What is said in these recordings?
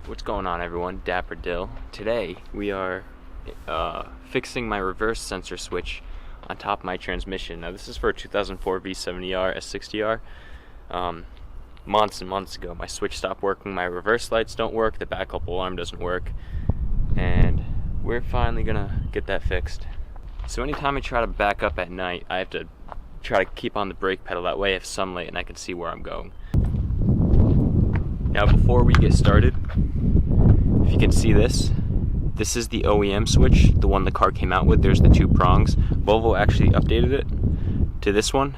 What's going on, everyone? Dapper Dill. Today we are fixing my reverse sensor switch on top of my transmission. Now this is for a 2004 V70R M66. Months and months ago my switch stopped working, my reverse lights don't work, the backup alarm doesn't work, and we're finally gonna get that fixed. So anytime I try to back up at night, I have to try to keep on the brake pedal, that way I have sunlight and I can see where I'm going. Now before we get started, if you can see this is the OEM switch, the one the car came out with. There's the two prongs. Volvo actually updated it to this one.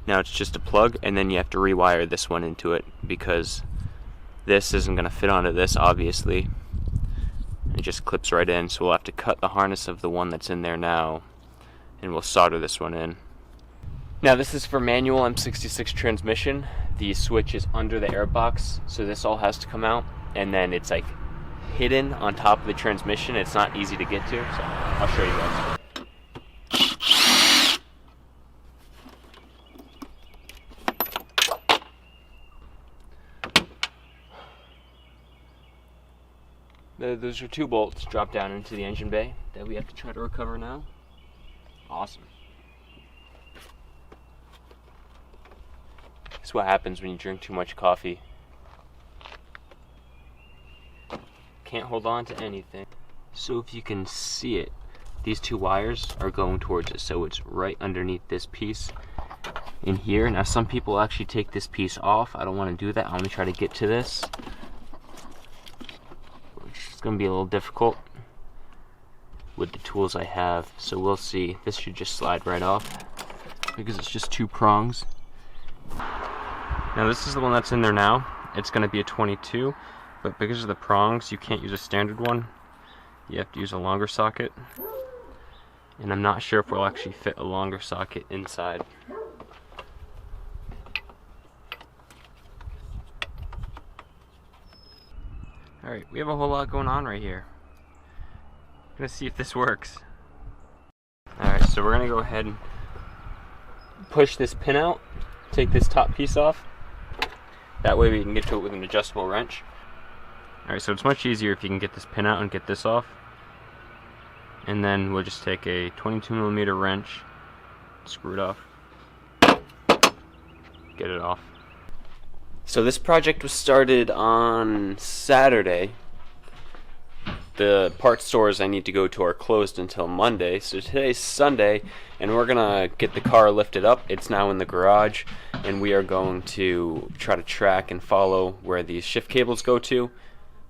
Now it's just a plug, and then you have to rewire this one into it because this isn't going to fit onto this, obviously. It just clips right in, so we'll have to cut the harness of the one that's in there now, and we'll solder this one in. Now this is for manual M66 transmission. The switch is under the airbox, so this all has to come out, and then it's like hidden on top of the transmission. It's not easy to get to, so I'll show you guys. Those are two bolts drop down into the engine bay that we have to try to recover now. Awesome. That's what happens when you drink too much coffee. Can't hold on to anything. So if you can see it, these two wires are going towards it, so it's right underneath this piece in here. Now some people actually take this piece off. I don't want to do that. I'm going to try to get to this, which is going to be a little difficult with the tools I have, so we'll see. This should just slide right off because it's just two prongs. Now this is the one that's in there now. It's going to be a 22, but because of the prongs you can't use a standard one. You have to use a longer socket, and I'm not sure if we'll actually fit a longer socket inside. Alright, we have a whole lot going on right here. I'm going to see if this works. Alright, so we're going to go ahead and push this pin out, take this top piece off. That way we can get to it with an adjustable wrench. Alright, so it's much easier if you can get this pin out and get this off. And then we'll just take a 22mm wrench, screw it off, get it off. So this project was started on Saturday. The parts stores I need to go to are closed until Monday, so today's Sunday, and we're gonna get the car lifted up. It's now in the garage, and we are going to try to track and follow where these shift cables go to,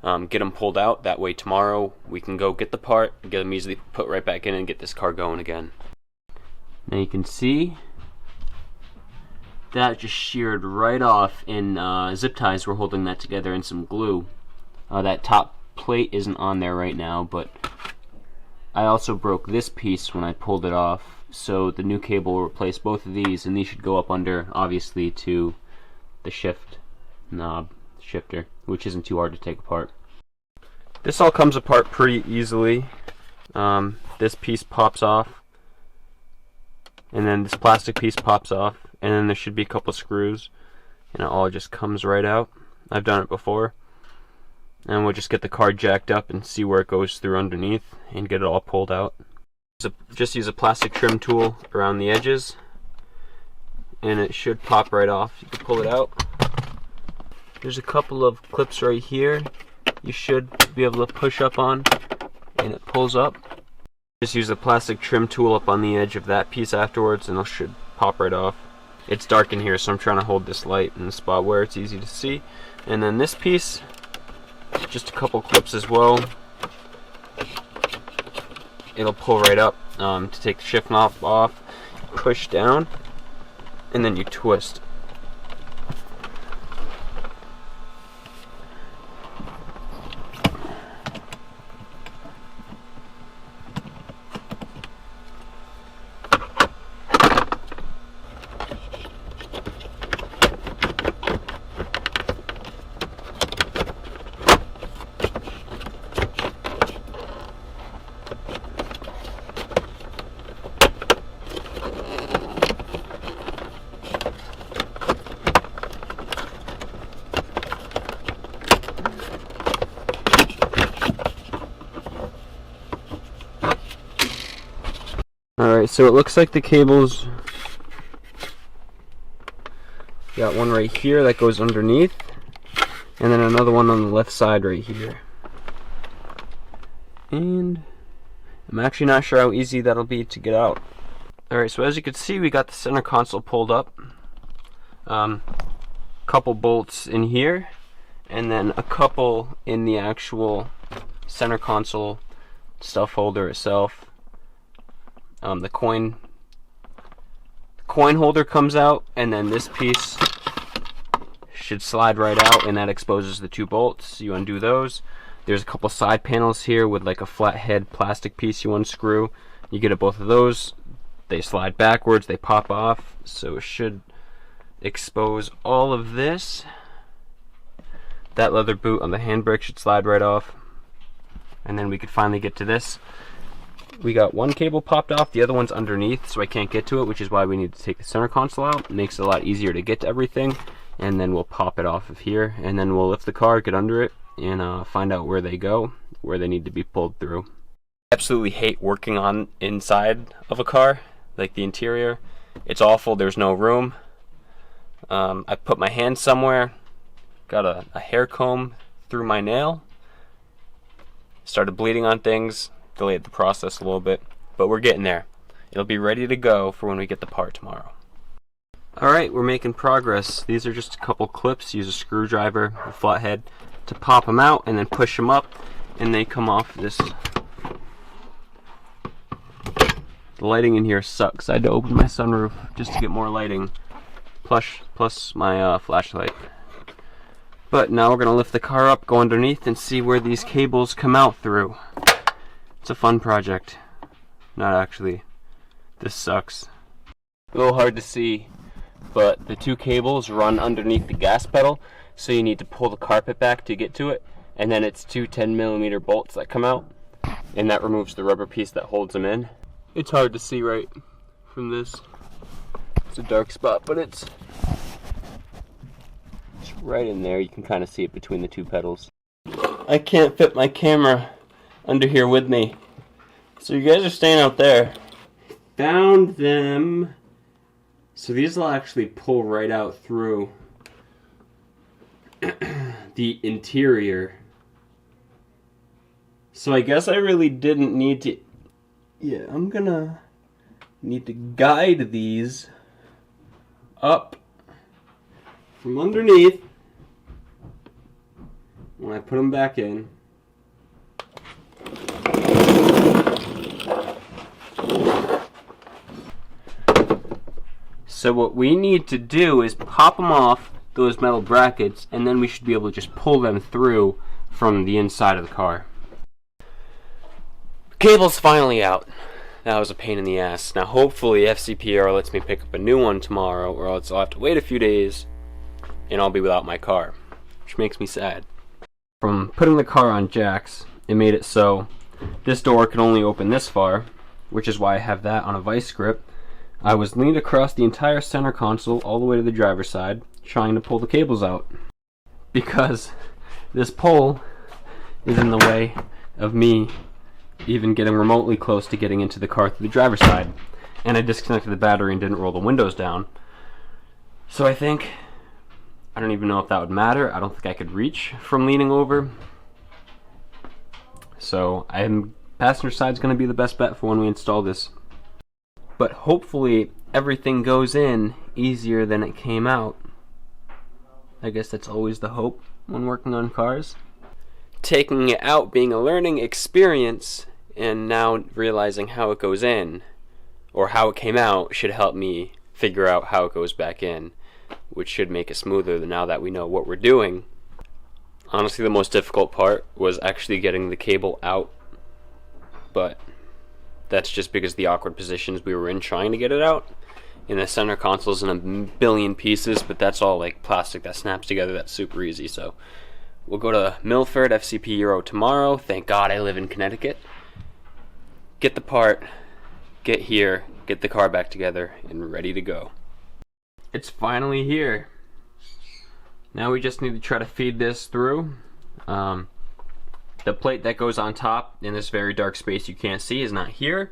get them pulled out. That way tomorrow we can go get the part, get them easily put right back in, and get this car going again. Now you can see that just sheared right off, and zip ties were holding that together and some glue. That top plate isn't on there right now, but I also broke this piece when I pulled it off, so the new cable will replace both of these, and these should go up under, obviously, to the shift knob shifter, which isn't too hard to take apart. This all comes apart pretty easily. This piece pops off, and then this plastic piece pops off, and then there should be a couple screws, and it all just comes right out. I've done it before. And we'll just get the car jacked up and see where it goes through underneath and get it all pulled out. So just use a plastic trim tool around the edges, and it should pop right off. You can pull it out. There's a couple of clips right here you should be able to push up on, and it pulls up. Just use a plastic trim tool up on the edge of that piece afterwards, and it should pop right off. It's dark in here, so I'm trying to hold this light in the spot where it's easy to see. And then this piece, just a couple clips as well. It'll pull right up to take the shift knob off, push down, and then you twist. Alright, so it looks like the cables, got one right here that goes underneath, and then another one on the left side right here. And I'm actually not sure how easy that'll be to get out. Alright, so as you can see, we got the center console pulled up. Couple bolts in here, and then a couple in the actual center console stuff holder itself. The coin holder comes out, and then this piece should slide right out, and that exposes the two bolts. You undo those. There's a couple side panels here with like a flathead plastic piece you unscrew. You get at both of those, they slide backwards, they pop off, so it should expose all of this. That leather boot on the handbrake should slide right off, and then we could finally get to this. We got one cable popped off, the other one's underneath, so I can't get to it, which is why we need to take the center console out. It makes it a lot easier to get to everything, and then we'll pop it off of here, and then we'll lift the car, get under it, and find out where they go, where they need to be pulled through. I absolutely hate working on inside of a car, like the interior. It's awful, there's no room. I put my hand somewhere, got a hair comb through my nail, started bleeding on things, delayed the process a little bit, but we're getting there. It'll be ready to go for when we get the part tomorrow. Alright, we're making progress. These are just a couple clips. Use a screwdriver, a flathead, to pop them out and then push them up, and they come off this. The lighting in here sucks. I had to open my sunroof just to get more lighting, plus my flashlight. But now we're going to lift the car up, go underneath, and see where these cables come out through. It's a fun project. Not actually. This sucks. A little hard to see, but the two cables run underneath the gas pedal, so you need to pull the carpet back to get to it, and then it's two 10mm bolts that come out, and that removes the rubber piece that holds them in. It's hard to see right from this. It's a dark spot, but it's right in there. You can kind of see it between the two pedals. I can't fit my camera under here with me, so you guys are staying out there. Found them. So these will actually pull right out through the interior. So I guess I really didn't need to. Yeah, I'm gonna need to guide these up from underneath when I put them back in. So what we need to do is pop them off those metal brackets, and then we should be able to just pull them through from the inside of the car. The cable's finally out. That was a pain in the ass. Now hopefully FCPR lets me pick up a new one tomorrow, or else I'll have to wait a few days and I'll be without my car, which makes me sad. From putting the car on jacks, it made it so this door could only open this far, which is why I have that on a vice grip. I was leaned across the entire center console all the way to the driver's side, trying to pull the cables out, because this pole is in the way of me even getting remotely close to getting into the car through the driver's side. And I disconnected the battery and didn't roll the windows down. So I don't even know if that would matter. I don't think I could reach from leaning over. So passenger side's going to be the best bet for when we install this. But hopefully everything goes in easier than it came out. I guess that's always the hope when working on cars. Taking it out being a learning experience, and now realizing how it goes in, or how it came out, should help me figure out how it goes back in, which should make it smoother now that we know what we're doing. Honestly, the most difficult part was actually getting the cable out, but that's just because the awkward positions we were in trying to get it out. And the center console's in a billion pieces, but that's all like plastic that snaps together. That's super easy. So we'll go to Milford FCP Euro tomorrow. Thank God I live in Connecticut. Get the part, get here, get the car back together, and ready to go. It's finally here. Now we just need to try to feed this through. The plate that goes on top in this very dark space you can't see is not here.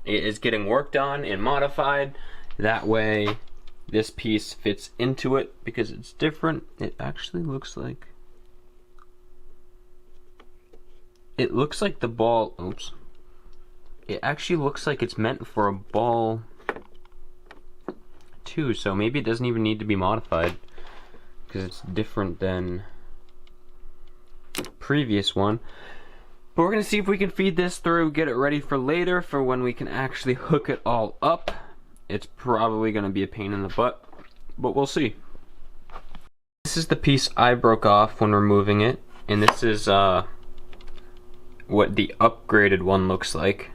is getting worked on and modified. That way this piece fits into it because it's different. It actually looks like, it looks like the ball, oops. It actually looks like it's meant for a ball too, so maybe it doesn't even need to be modified because it's different than the previous one. But we're gonna see if we can feed this through, get it ready for later, for when we can actually hook it all up. It's probably gonna be a pain in the butt, but we'll see. This is the piece I broke off when removing it, and this is what the upgraded one looks like.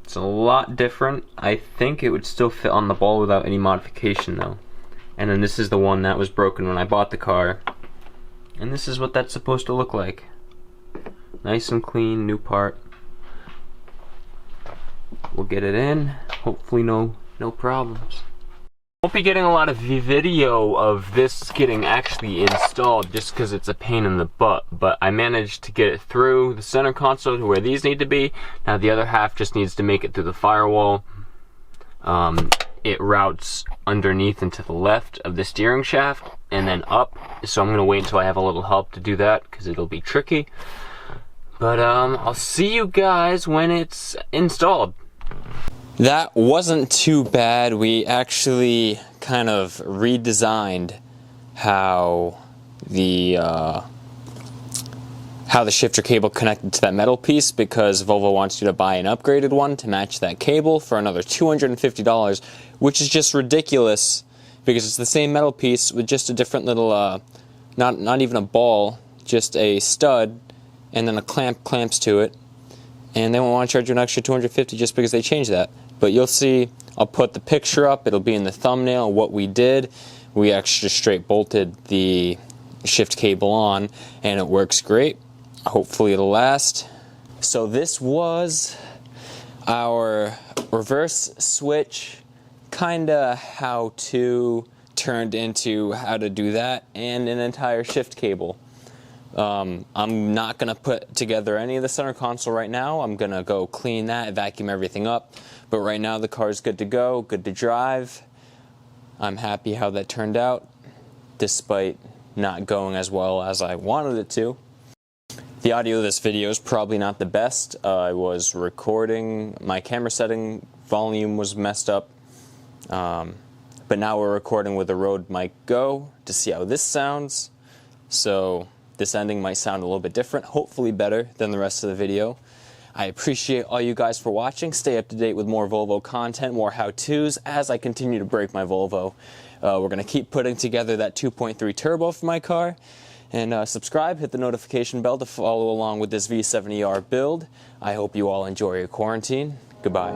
It's a lot different. I think it would still fit on the ball without any modification though. And then this is the one that was broken when I bought the car. And this is what that's supposed to look like. Nice and clean, new part. We'll get it in. Hopefully no problems. Won't be getting a lot of video of this getting actually installed just because it's a pain in the butt, but I managed to get it through the center console to where these need to be. Now the other half just needs to make it through the firewall. It routes underneath and to the left of the steering shaft and then up, so I'm gonna wait until I have a little help to do that because it'll be tricky. But I'll see you guys when it's installed. That wasn't too bad. We actually kind of redesigned how the shifter cable connected to that metal piece, because Volvo wants you to buy an upgraded one to match that cable for another $250, which is just ridiculous because it's the same metal piece with just a different little, not even a ball, just a stud, and then a clamps to it, and they won't want to charge you an extra $250 just because they changed that. But you'll see, I'll put the picture up, it'll be in the thumbnail what we did. We actually straight bolted the shift cable on and it works great. Hopefully it'll last. So this was our reverse switch, kinda how to, turned into how to do that, and an entire shift cable. I'm not going to put together any of the center console right now. I'm going to go clean that, vacuum everything up. But right now the car is good to go, good to drive. I'm happy how that turned out, despite not going as well as I wanted it to. The audio of this video is probably not the best. I was recording, my camera setting volume was messed up. But now we're recording with the Rode Mic Go to see how this sounds. So this ending might sound a little bit different, hopefully better than the rest of the video. I appreciate all you guys for watching. Stay up to date with more Volvo content, more how-tos as I continue to break my Volvo. We're going to keep putting together that 2.3 turbo for my car. And subscribe, hit the notification bell to follow along with this V70R build. I hope you all enjoy your quarantine. Goodbye.